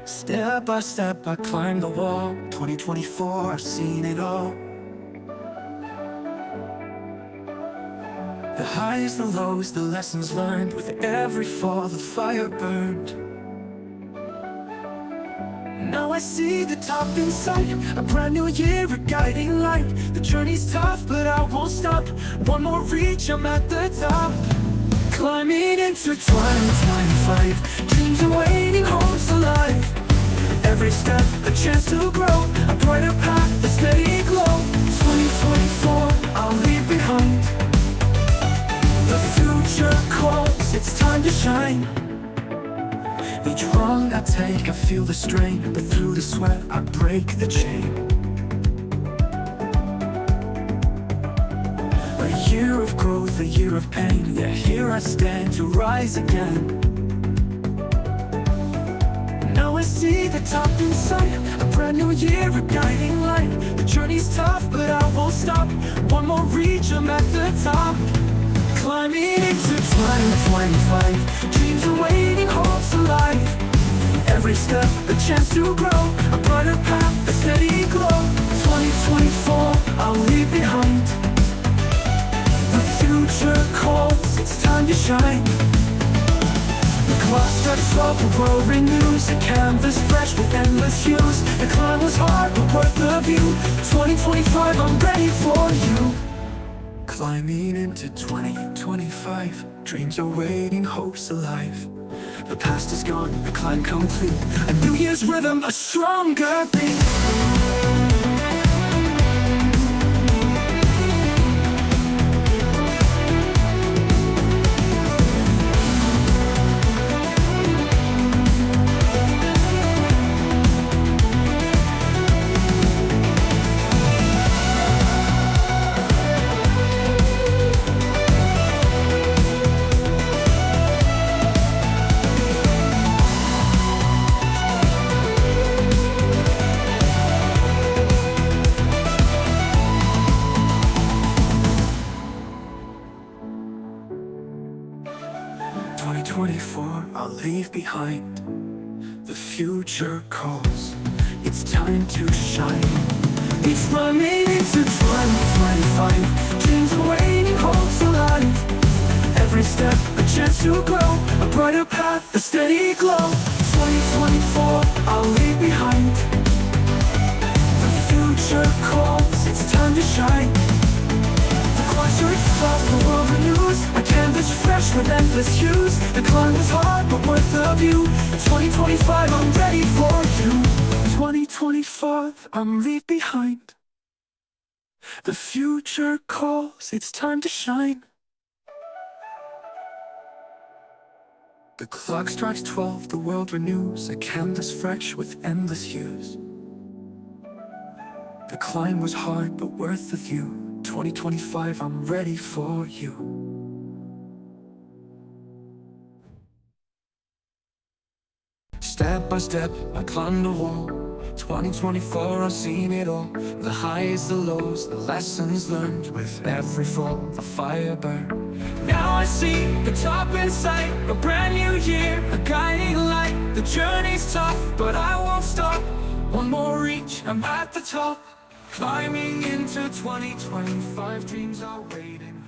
Step by step I climb the wall. 2024, I've seen it all. The highs, the lows, the lessons learned. With every fall, the fire burned. Now I see the top in sight. A brand new year, a guiding light. The journey's tough, but I won't stop. One more reach, I'm at the top. Climbing into 2025. Dreams are waiting, hopes alive. Every step, a chance to grow. A brighter path, a steady glow. 2024, I'll leave behind. The future calls, it's time to shine. Each rung I take, I feel the strain. But through the sweat, I break the chain. A year of growth, a year of pain. Yeah, here I stand to rise again. Now I see the top in sight. A brand new year, a guiding light. The journey's tough, but I won't stop. One more reach, I'm at the top. Climbing into 2025. Dreams are waiting, hopes alive. Every step, a chance to grow. A brighter path, a steady glow. 2024, I'll leave behind. The future calls, it's time to shine. The clock strikes 12, the world renews. A canvas fresh with endless hues. The climb was hard, but worth the view. 2025, I'm ready for you. Climbing into 2025. Dreams are waiting, hopes alive. The past is gone, the climb complete. A new year's rhythm, a stronger beat. 2024, I'll leave behind. The future calls, it's time to shine. Each climbing into 2025. Dreams are waiting, hopes alive. Every step, a chance to grow. A brighter path, a steady glow. 2024, I'll leave behind. The future calls, it's time to shine. The world renews. A canvas fresh with endless hues. The climb was hard, but worth the view. 2025, I'm ready for you. 2025, I'm leave behind. The future calls, it's time to shine. The clock strikes 12, the world renews. A canvas fresh with endless hues. The climb was hard, but worth the view. 2025, I'm ready for you. Step by step, I climb the wall. 2024, I've seen it all. The highs, the lows, the lessons learned. With every fall, the fire burned. Now I see the top in sight. A brand new year, a guiding light. The journey's tough, but I won't stop. One more reach, I'm at the top. Climbing into 2025, dreams are waiting.